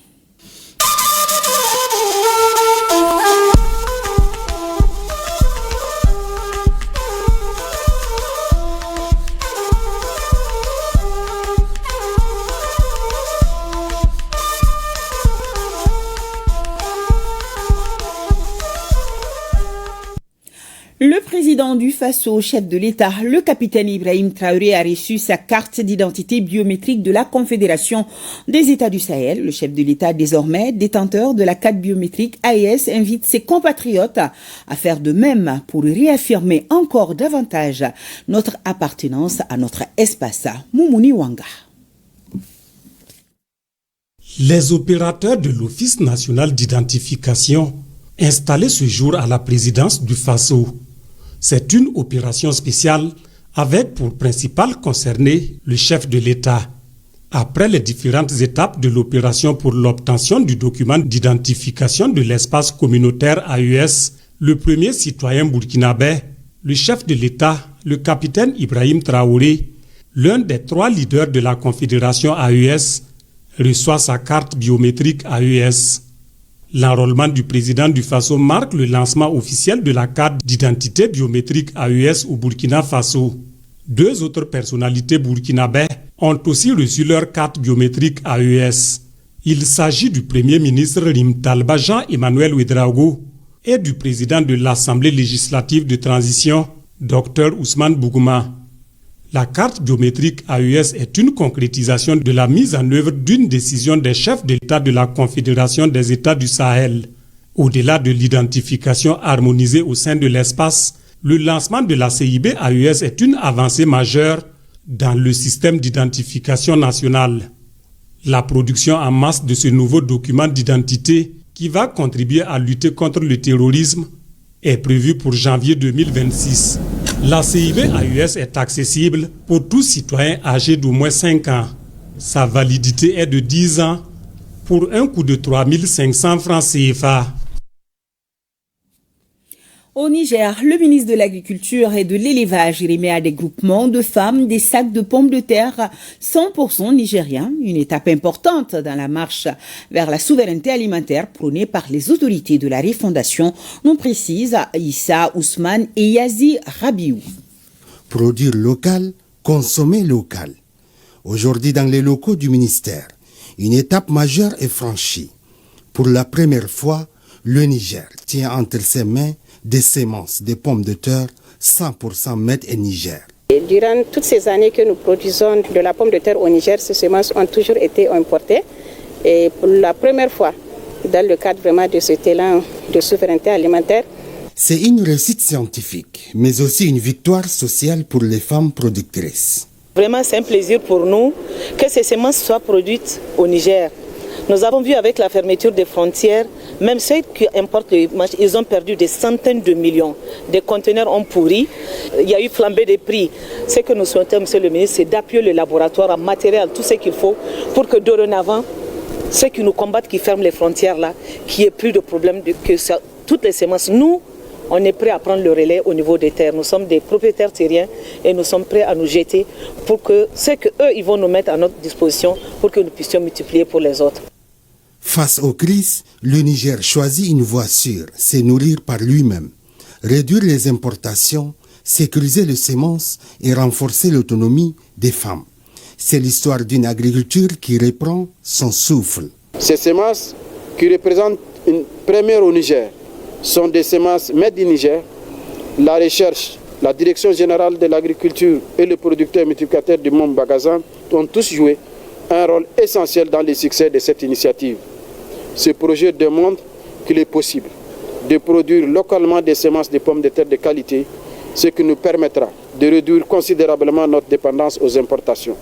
[SPEAKER 1] Le président du Faso, chef de l'État, le capitaine Ibrahim Traoré, a reçu sa carte d'identité biométrique de la Confédération des États du Sahel. Le chef de l'État, désormais détenteur de la carte biométrique AES, invite ses compatriotes à faire de même pour réaffirmer encore davantage notre appartenance à notre espace. Moumouni Wanga.
[SPEAKER 5] Les opérateurs de l'Office national d'identification installés ce jour à la présidence du Faso. C'est une opération spéciale avec pour principal concerné le chef de l'État. Après les différentes étapes de l'opération pour l'obtention du document d'identification de l'espace communautaire AES, le premier citoyen burkinabé, le chef de l'État, le capitaine Ibrahim Traoré, l'un des 3 leaders de la Confédération AES, reçoit sa carte biométrique AES. L'enrôlement du président du Faso marque le lancement officiel de la carte d'identité biométrique AES au Burkina Faso. 2 autres personnalités burkinabées ont aussi reçu leur carte biométrique AES. Il s'agit du Premier ministre Rimtalba Jean-Emmanuel Ouedraogo et du président de l'Assemblée législative de transition, Dr Ousmane Bougouma. La carte biométrique AES est une concrétisation de la mise en œuvre d'une décision des chefs de l'État de la Confédération des États du Sahel. Au-delà de l'identification harmonisée au sein de l'espace, le lancement de la CIB AES est une avancée majeure dans le système d'identification national. La production en masse de ce nouveau document d'identité qui va contribuer à lutter contre le terrorisme est prévue pour janvier 2026. La CIB AES est accessible pour tout citoyen âgé d'au moins 5 ans. Sa validité est de 10 ans pour un coût de 3 500 francs CFA.
[SPEAKER 1] Au Niger, le ministre de l'Agriculture et de l'Élevage remet à des groupements de femmes des sacs de pommes de terre 100% nigériens, une étape importante dans la marche vers la souveraineté alimentaire prônée par les autorités de la refondation, nous précise Issa Ousmane et Yazi Rabiou.
[SPEAKER 8] Produire local, consommer local. Aujourd'hui, dans les locaux du ministère, une étape majeure est franchie. Pour la première fois, le Niger tient entre ses mains des semences de pommes de terre 100% made in Niger.
[SPEAKER 9] Durant toutes ces années que nous produisons de la pomme de terre au Niger, ces semences ont toujours été importées. Et pour la première fois, dans le cadre vraiment de cet élan de souveraineté alimentaire,
[SPEAKER 8] c'est une réussite scientifique, mais aussi une victoire sociale pour les femmes productrices.
[SPEAKER 11] Vraiment, c'est un plaisir pour nous que ces semences soient produites au Niger. Nous avons vu avec la fermeture des frontières, même ceux qui importent le match, ils ont perdu des centaines de millions. Des conteneurs ont pourri, il y a eu flambée des prix. Ce que nous souhaitons, monsieur le ministre, c'est d'appuyer le laboratoire en matériel, tout ce qu'il faut, pour que dorénavant, ceux qui nous combattent, qui ferment les frontières là, qu'il n'y ait plus de problème, que ça, toutes les semences, nous, on est prêts à prendre le relais au niveau des terres. Nous sommes des propriétaires terriens et nous sommes prêts à nous jeter pour que ce qu'eux, ils vont nous mettre à notre disposition pour que nous puissions multiplier pour les autres.
[SPEAKER 8] Face aux crises, le Niger choisit une voie sûre, c'est nourrir par lui-même, réduire les importations, sécuriser les semences et renforcer l'autonomie des femmes. C'est l'histoire d'une agriculture qui reprend son souffle.
[SPEAKER 10] Ces semences qui représentent une première au Niger sont des semences Made in Niger. La recherche, la direction générale de l'agriculture et le producteur multiplicateur du Mont Bagazan ont tous joué un rôle essentiel dans le succès de cette initiative. Ce projet démontre qu'il est possible de produire localement des semences de pommes de terre de qualité, ce qui nous permettra de réduire considérablement notre dépendance aux importations,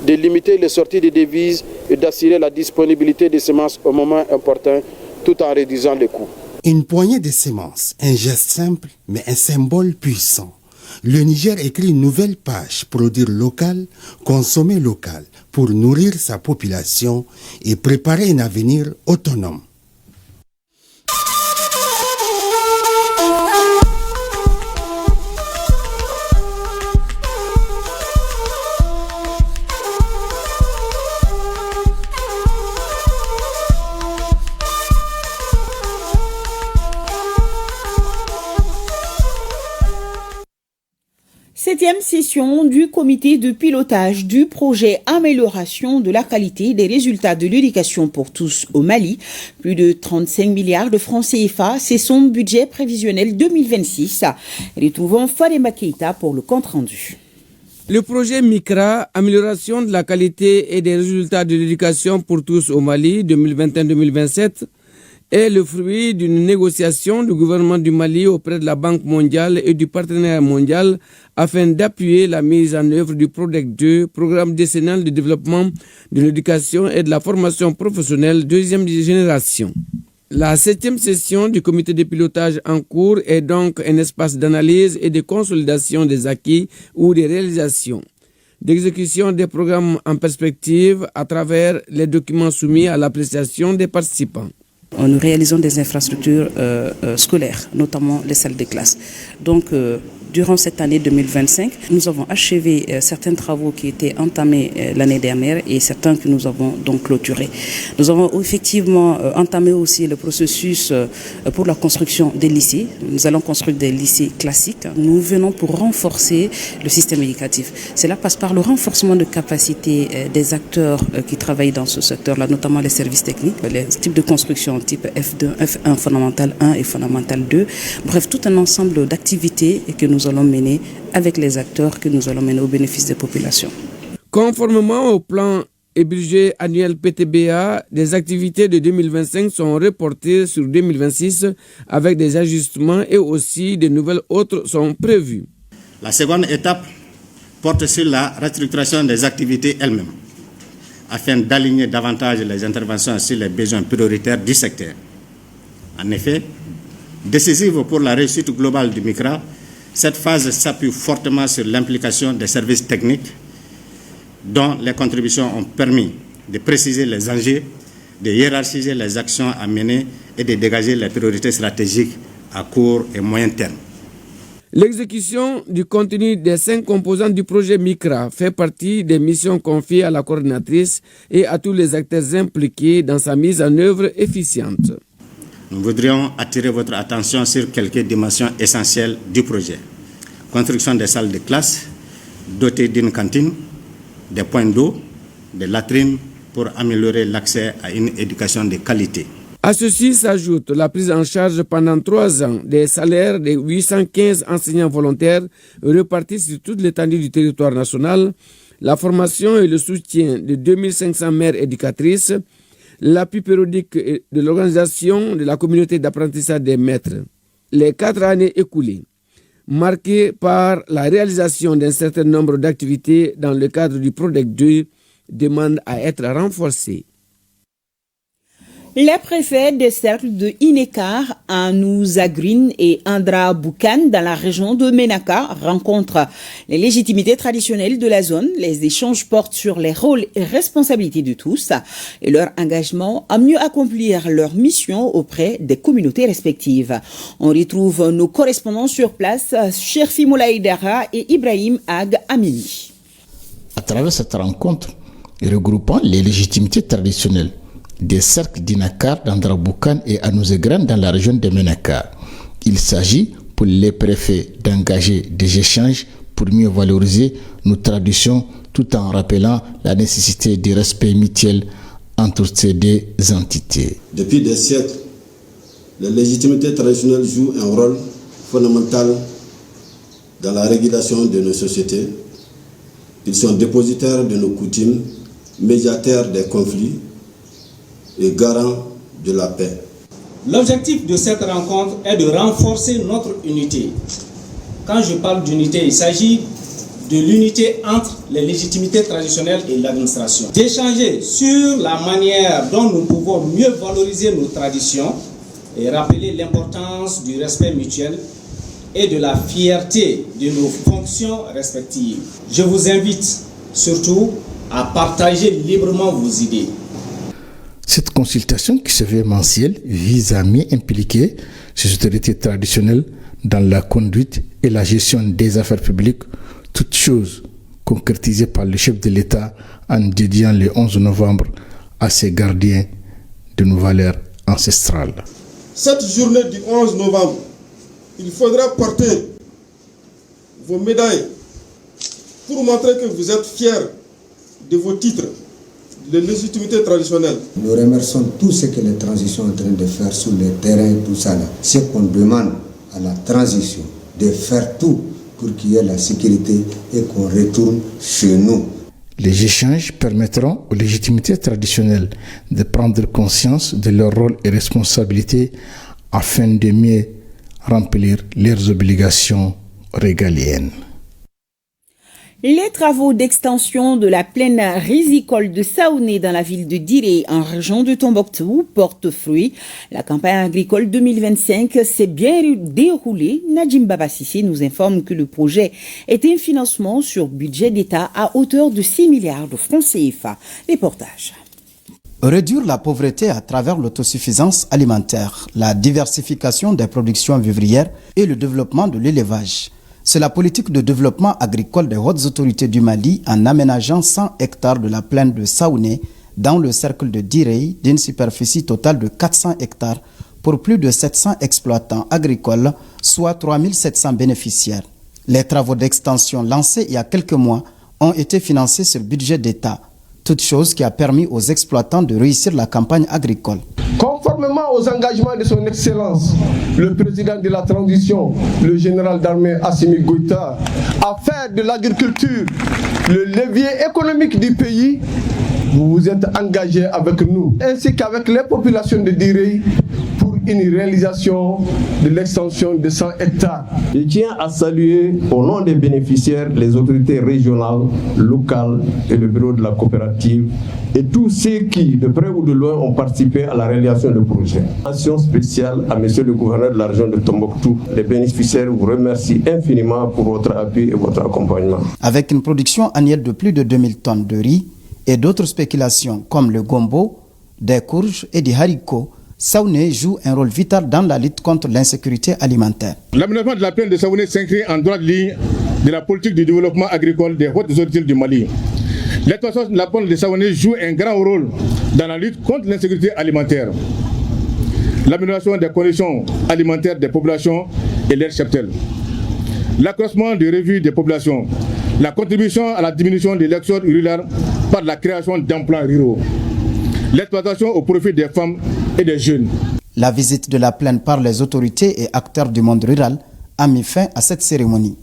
[SPEAKER 10] de limiter les sorties de devises et d'assurer la disponibilité des semences au moment opportun tout en réduisant les coûts.
[SPEAKER 8] Une poignée de semences, un geste simple mais un symbole puissant. Le Niger écrit une nouvelle page, produire local, consommer local, pour nourrir sa population et préparer un avenir autonome.
[SPEAKER 1] Septième session du comité de pilotage du projet Amélioration de la qualité des résultats de l'éducation pour tous au Mali. Plus de 35 milliards de francs CFA, c'est son budget prévisionnel 2026. Retrouvons Fadema Keita pour le compte-rendu.
[SPEAKER 12] Le projet MICRA, Amélioration de la qualité et des résultats de l'éducation pour tous au Mali 2021-2027, est le fruit d'une négociation du gouvernement du Mali auprès de la Banque mondiale et du partenaire mondial afin d'appuyer la mise en œuvre du PRODEC 2, programme décennal de développement de l'éducation et de la formation professionnelle deuxième génération. La 7e session du comité de pilotage en cours est donc un espace d'analyse et de consolidation des acquis ou des réalisations, d'exécution des programmes en perspective à travers les documents soumis à l'appréciation des participants.
[SPEAKER 13] Nous réalisons des infrastructures scolaires, notamment les salles de classe. Donc, durant cette année 2025, nous avons achevé certains travaux qui étaient entamés l'année dernière et certains que nous avons donc clôturés. Nous avons effectivement entamé aussi le processus pour la construction des lycées. Nous allons construire des lycées classiques. Nous venons pour renforcer le système éducatif. Cela passe par le renforcement de capacités des acteurs qui travaillent dans ce secteur-là, notamment les services techniques, les types de construction type F2, F1 fondamental 1 et fondamental 2. Bref, tout un ensemble d'activités que nous allons mener avec les acteurs, que nous allons mener au bénéfice des populations.
[SPEAKER 12] Conformément au plan et budget annuel PTBA, des activités de 2025 sont reportées sur 2026 avec des ajustements et aussi de nouvelles autres sont prévues.
[SPEAKER 14] La seconde étape porte sur la restructuration des activités elles-mêmes afin d'aligner davantage les interventions sur les besoins prioritaires du secteur. En effet, décisive pour la réussite globale du MICRA, cette phase s'appuie fortement sur l'implication des services techniques dont les contributions ont permis de préciser les enjeux, de hiérarchiser les actions à mener et de dégager les priorités stratégiques à court et moyen terme.
[SPEAKER 12] L'exécution du contenu des 5 composantes du projet MICRA fait partie des missions confiées à la coordinatrice et à tous les acteurs impliqués dans sa mise en œuvre efficiente.
[SPEAKER 14] Nous voudrions attirer votre attention sur quelques dimensions essentielles du projet. Construction des salles de classe, dotées d'une cantine, des points d'eau, des latrines pour améliorer l'accès à une éducation de qualité.
[SPEAKER 12] À ceci s'ajoute la prise en charge pendant 3 ans des salaires de 815 enseignants volontaires repartis sur toute l'étendue du territoire national, la formation et le soutien de 2500 mères éducatrices, l'appui périodique de l'organisation de la communauté d'apprentissage des maîtres. Les 4 années écoulées, marquées par la réalisation d'un certain nombre d'activités dans le cadre du PRODEC 2, demandent à être renforcées.
[SPEAKER 1] Les préfets des cercles de Inekar, Anouzagrine et Andra Boukan dans la région de Ménaka rencontrent les légitimités traditionnelles de la zone. Les échanges portent sur les rôles et responsabilités de tous et leur engagement à mieux accomplir leur mission auprès des communautés respectives. On retrouve nos correspondants sur place, Cherfi Moulaïdara et Ibrahim Ag Amini.
[SPEAKER 15] À travers cette rencontre, regroupant les légitimités traditionnelles des cercles d'Inakar, d'Andraboukan et Anouzegran dans la région de Ménaka. Il s'agit pour les préfets d'engager des échanges pour mieux valoriser nos traditions tout en rappelant la nécessité du respect mutuel entre ces deux entités.
[SPEAKER 7] Depuis des siècles, les légitimités traditionnelles jouent un rôle fondamental dans la régulation de nos sociétés. Ils sont dépositaires de nos coutumes, médiateurs des conflits et garants de la paix.
[SPEAKER 16] L'objectif de cette rencontre est de renforcer notre unité. Quand je parle d'unité, il s'agit de l'unité entre les légitimités traditionnelles et l'administration. D'échanger sur la manière dont nous pouvons mieux valoriser nos traditions et rappeler l'importance du respect mutuel et de la fierté de nos fonctions respectives. Je vous invite surtout à partager librement vos idées.
[SPEAKER 15] Cette consultation qui se veut mensuelle vise à mieux impliquer ces autorités traditionnelles dans la conduite et la gestion des affaires publiques, toutes choses concrétisées par le chef de l'État en dédiant le 11 novembre à ces gardiens de nos valeurs ancestrales.
[SPEAKER 17] Cette journée du 11 novembre, il faudra porter vos médailles pour montrer que vous êtes fiers de vos titres, de légitimité traditionnelle.
[SPEAKER 18] Nous remercions tout ce que les transitions sont en train de faire sur le terrain, tout ça là. Ce qu'on demande à la transition, de faire tout pour qu'il y ait la sécurité et qu'on retourne chez nous.
[SPEAKER 15] Les échanges permettront aux légitimités traditionnelles de prendre conscience de leur rôle et responsabilités afin de mieux remplir leurs obligations régaliennes.
[SPEAKER 1] Les travaux d'extension de la plaine risicole de Saoné dans la ville de Diré, en région de Tombouctou, portent fruit. La campagne agricole 2025 s'est bien déroulée. Nadjim Babassi nous informe que le projet est un financement sur budget d'État à hauteur de 6 milliards de francs CFA. Reportage.
[SPEAKER 21] Réduire la pauvreté à travers l'autosuffisance alimentaire, la diversification des productions vivrières et le développement de l'élevage. C'est la politique de développement agricole des hautes autorités du Mali en aménageant 100 hectares de la plaine de Saoné dans le cercle de Direy d'une superficie totale de 400 hectares pour plus de 700 exploitants agricoles, soit 3700 bénéficiaires. Les travaux d'extension lancés il y a quelques mois ont été financés sur budget d'État, toute chose qui a permis aux exploitants de réussir la campagne agricole.
[SPEAKER 17] Conformément aux engagements de son Excellence, le président de la transition, le général d'armée Assimi Goïta, à faire de l'agriculture le levier économique du pays, vous vous êtes engagé avec nous, ainsi qu'avec les populations de Direy, pour une réalisation de l'extension de 100 hectares. Je tiens à saluer au nom des bénéficiaires les autorités régionales, locales et le bureau de la coopérative et tous ceux qui, de près ou de loin, ont participé à la réalisation du projet. Mention spéciale à monsieur le gouverneur de la région de Tombouctou. Les bénéficiaires vous remercient infiniment pour votre appui et votre accompagnement.
[SPEAKER 21] Avec une production annuelle de plus de 2000 tonnes de riz et d'autres spéculations comme le gombo, des courges et des haricots, Saoné joue un rôle vital dans la lutte contre l'insécurité alimentaire.
[SPEAKER 26] L'aménagement de la plaine de Saoné s'inscrit en droite ligne de la politique de développement agricole des hautes autorités du Mali. L'exploitation de la plaine de Saoné joue un grand rôle dans la lutte contre l'insécurité alimentaire, l'amélioration des conditions alimentaires des populations et leurs cheptels, l'accroissement des revenus des populations, la contribution à la diminution de l'exode rural par la création d'emplois ruraux, l'exploitation au profit des femmes et des jeunes.
[SPEAKER 21] La visite de la plaine par les autorités et acteurs du monde rural a mis fin à cette cérémonie.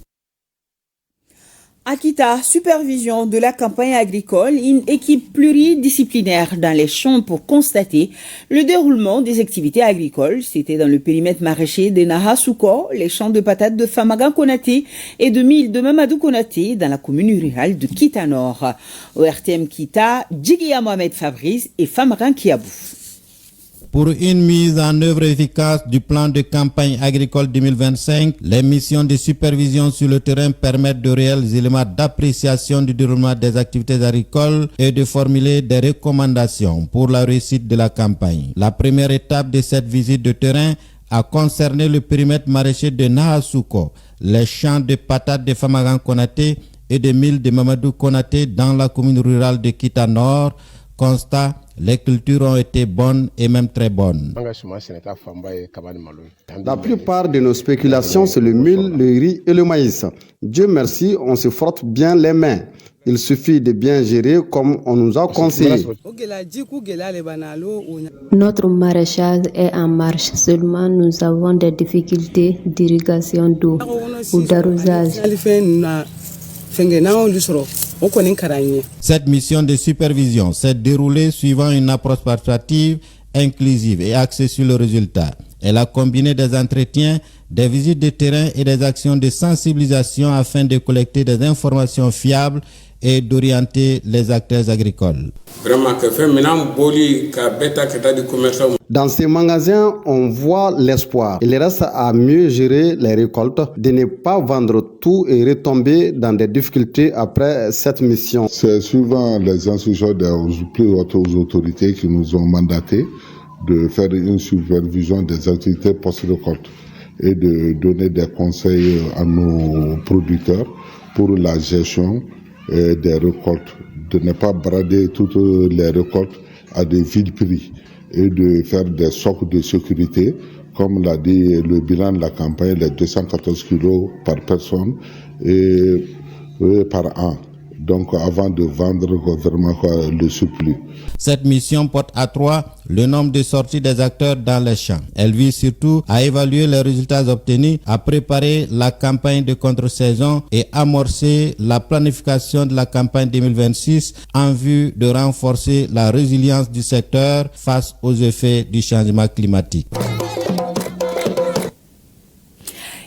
[SPEAKER 1] Akita, supervision de la campagne agricole, une équipe pluridisciplinaire dans les champs pour constater le déroulement des activités agricoles. C'était dans le périmètre maraîcher de Nahasuko, les champs de patates de Famagan Konaté et de mil de Mamadou Konaté dans la commune rurale de Kita Nord. ORTM Kita, Djigia Mohamed Fabrice et Famagan Kiabou.
[SPEAKER 27] Pour une mise en œuvre efficace du plan de campagne agricole 2025, les missions de supervision sur le terrain permettent de réels éléments d'appréciation du déroulement des activités agricoles et de formuler des recommandations pour la réussite de la campagne. La première étape de cette visite de terrain a concerné le périmètre maraîcher de Nahasuko, les champs de patates de Famagan Konaté et de mil de Mamadou Konaté dans la commune rurale de Kita Nord. Constat Les cultures ont été bonnes et même très bonnes.
[SPEAKER 3] La plupart de nos spéculations, c'est le mil, le riz et le maïs. Dieu merci, on se frotte bien les mains. Il suffit de bien gérer comme on nous a conseillé.
[SPEAKER 4] Notre maraîchage est en marche, seulement nous avons des difficultés d'irrigation d'eau ou d'arrosage.
[SPEAKER 27] Cette mission de supervision s'est déroulée suivant une approche participative, inclusive et axée sur le résultat. Elle a combiné des entretiens, des visites de terrain et des actions de sensibilisation afin de collecter des informations fiables et d'orienter les acteurs agricoles.
[SPEAKER 3] Dans ces magasins, on voit l'espoir. Il reste à mieux gérer les récoltes, de ne pas vendre tout et retomber dans des difficultés après cette mission.
[SPEAKER 19] C'est suivant les instructions des plus hautes autorités qui nous ont mandaté de faire une supervision des activités post-récolte et de donner des conseils à nos producteurs pour la gestion des récoltes, de ne pas brader toutes les récoltes à des vils prix et de faire des stocks de sécurité, comme l'a dit le bilan de la campagne, les 214 kilos par personne et par an. Donc avant de vendre vraiment le surplus.
[SPEAKER 27] Cette mission porte à 3 le nombre de sorties des acteurs dans les champs. Elle vise surtout à évaluer les résultats obtenus, à préparer la campagne de contre-saison et amorcer la planification de la campagne 2026 en vue de renforcer la résilience du secteur face aux effets du changement climatique.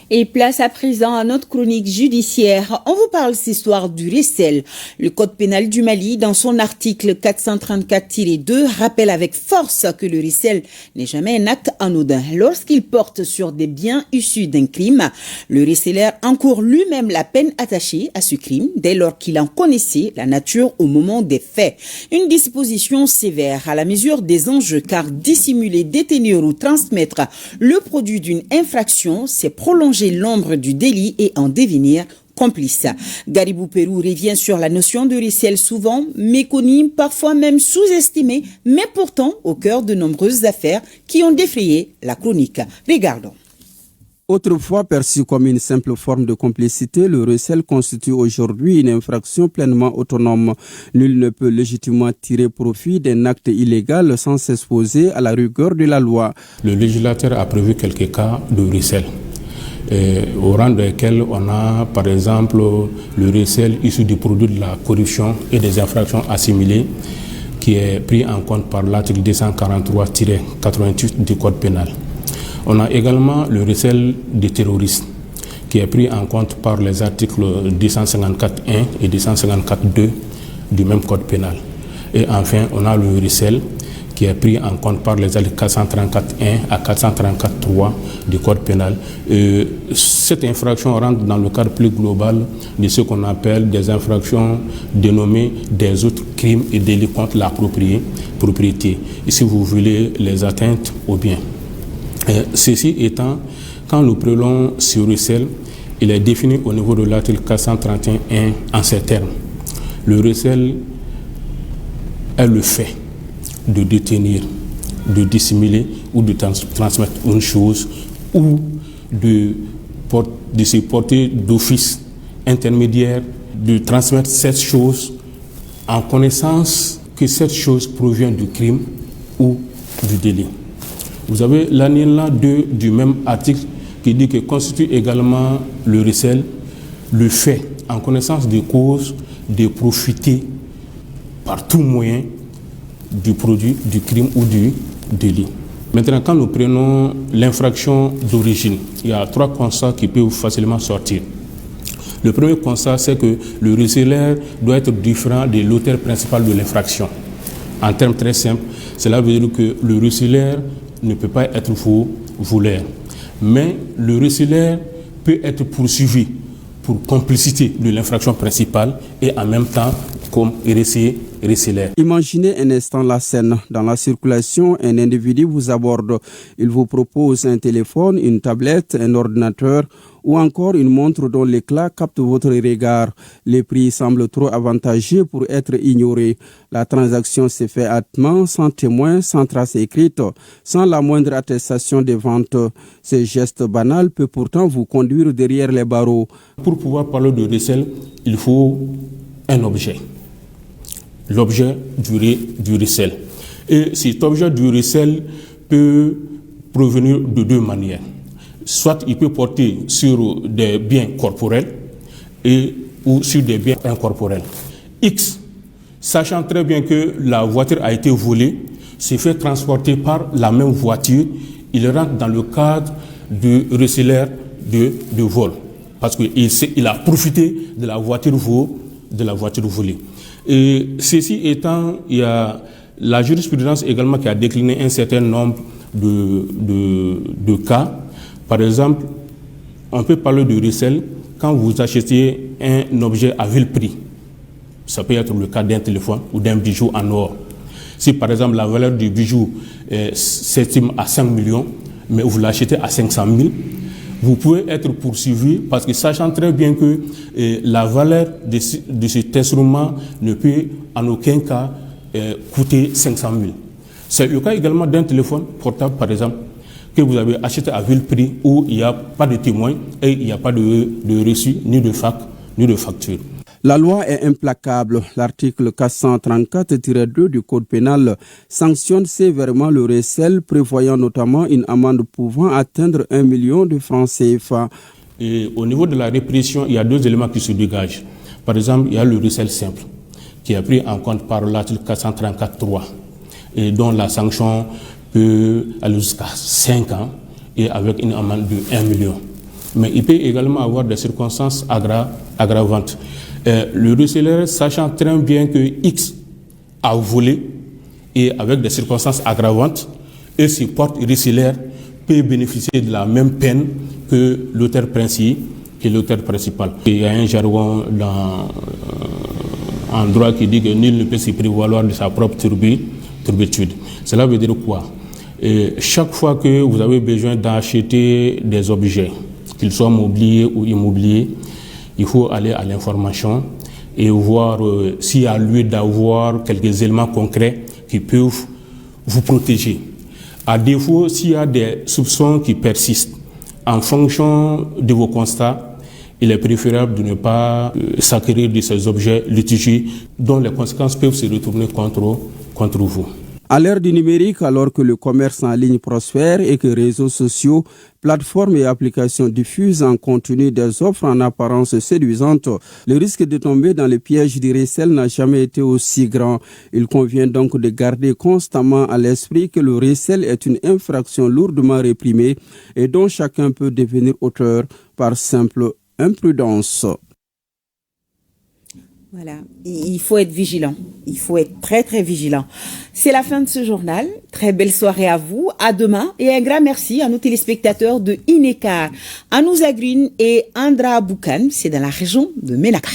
[SPEAKER 1] Et place à présent à notre chronique judiciaire. On vous parle cette histoire du récel. Le Code pénal du Mali, dans son article 434-2, rappelle avec force que le récel n'est jamais un acte anodin. Lorsqu'il porte sur des biens issus d'un crime, le récelleur encourt lui-même la peine attachée à ce crime dès lors qu'il en connaissait la nature au moment des faits. Une disposition sévère à la mesure des enjeux, car dissimuler, détenir ou transmettre le produit d'une infraction, c'est prolonger l'ombre du délit et en devenir complice. Garibou Pérou revient sur la notion de récel, souvent méconnue, parfois même sous-estimée, mais pourtant au cœur de nombreuses affaires qui ont défrayé la chronique. Regardons.
[SPEAKER 20] Autrefois perçu comme une simple forme de complicité, le récel constitue aujourd'hui une infraction pleinement autonome. Nul ne peut légitimement tirer profit d'un acte illégal sans s'exposer à la rigueur de la loi.
[SPEAKER 22] Le législateur a prévu quelques cas de récel, au rang desquels on a par exemple le récel issu du produit de la corruption et des infractions assimilées, qui est pris en compte par l'article 243-88 du Code pénal. On a également le récel des terroristes, qui est pris en compte par les articles 254.1 et 254.2 du même Code pénal. Et enfin, on a le récel qui est pris en compte par les articles 434.1 à 434.3 du Code pénal. Cette infraction rentre dans le cadre plus global de ce qu'on appelle des infractions dénommées des autres crimes et délits contre la propriété. Et si vous voulez, les atteintes aux biens. Ceci étant, quand nous prenons ce récel, il est défini au niveau de l'article 431.1 en ces termes. Le récel est le fait de détenir, de dissimuler ou de transmettre une chose ou de se porter d'office intermédiaire, de transmettre cette chose en connaissance que cette chose provient du crime ou du délit. Vous avez l'alinéa 2 du même article qui dit que constitue également le récel le fait, en connaissance des causes, de profiter par tout moyen du produit du crime ou du délit. Maintenant, quand nous prenons l'infraction d'origine, il y a 3 constats qui peuvent facilement sortir. Le premier constat, c'est que le récelleur doit être différent de l'auteur principal de l'infraction. En termes très simples, cela veut dire que le récelleur ne peut pas être voleur. Mais le récelleur peut être poursuivi pour complicité de l'infraction principale et en même temps comme récelleur.
[SPEAKER 20] Imaginez un instant la scène. Dans la circulation, un individu vous aborde. Il vous propose un téléphone, une tablette, un ordinateur ou encore une montre dont l'éclat capte votre regard. Les prix semblent trop avantageux pour être ignorés. La transaction s'est faite hâtement, sans témoin, sans trace écrite, sans la moindre attestation de vente. Ce geste banal peut pourtant vous conduire derrière les barreaux.
[SPEAKER 22] Pour pouvoir parler de resel, il faut un objet. L'objet du resel. Et cet objet du resel peut provenir de deux manières. Soit il peut porter sur des biens corporels ou sur des biens incorporels. X, sachant très bien que la voiture a été volée, se fait transporter par la même voiture, il rentre dans le cadre du recelaire de vol. Parce qu'il a profité de la voiture volée. Et ceci étant, il y a la jurisprudence également qui a décliné un certain nombre de cas. Par exemple, on peut parler de resel quand vous achetez un objet à vil prix. Ça peut être le cas d'un téléphone ou d'un bijou en or. Si par exemple la valeur du bijou s'estime à 5 millions, mais vous l'achetez à 500 000, vous pouvez être poursuivi parce que sachant très bien que la valeur de cet instrument ne peut en aucun cas coûter 500 000. C'est le cas également d'un téléphone portable, par exemple, que vous avez acheté à vil prix où il n'y a pas de témoin et il n'y a pas de reçu, ni de facture.
[SPEAKER 20] La loi est implacable. L'article 434-2 du Code pénal sanctionne sévèrement le recel, prévoyant notamment une amende pouvant atteindre 1 million de francs CFA.
[SPEAKER 22] Et au niveau de la répression, il y a deux éléments qui se dégagent. Par exemple, il y a le recel simple, qui est pris en compte par l'article 434-3, et dont la sanction peut aller jusqu'à 5 ans et avec une amende de 1 million. Mais il peut également avoir des circonstances aggravantes. Le receleur, sachant très bien que X a volé et avec des circonstances aggravantes, et ce porte receleur peut bénéficier de la même peine que l'auteur principal. Il y a un jargon en droit qui dit que nul ne peut se prévaloir de sa propre turpitude. Cela veut dire quoi? Chaque fois que vous avez besoin d'acheter des objets, qu'ils soient mobiliers ou immobiliers, il faut aller à l'information et voir s'il y a lieu d'avoir quelques éléments concrets qui peuvent vous protéger. À défaut, s'il y a des soupçons qui persistent, en fonction de vos constats, il est préférable de ne pas s'acquérir de ces objets litigieux dont les conséquences peuvent se retourner contre vous.
[SPEAKER 20] À l'ère du numérique, alors que le commerce en ligne prospère et que réseaux sociaux, plateformes et applications diffusent en continu des offres en apparence séduisantes, le risque de tomber dans le piège du resel n'a jamais été aussi grand. Il convient donc de garder constamment à l'esprit que le resel est une infraction lourdement réprimée et dont chacun peut devenir auteur par simple imprudence.
[SPEAKER 1] Voilà, il faut être vigilant, il faut être très très vigilant. C'est la fin de ce journal, très belle soirée à vous, à demain et un grand merci à nos téléspectateurs de Inekar, Anouza Green et Andra Boukan, c'est dans la région de Ménaka.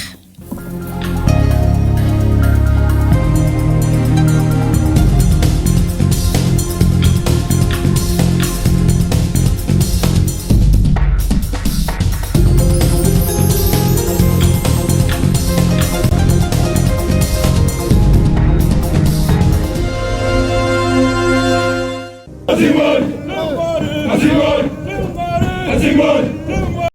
[SPEAKER 2] Azimon! Azimon! Azimon!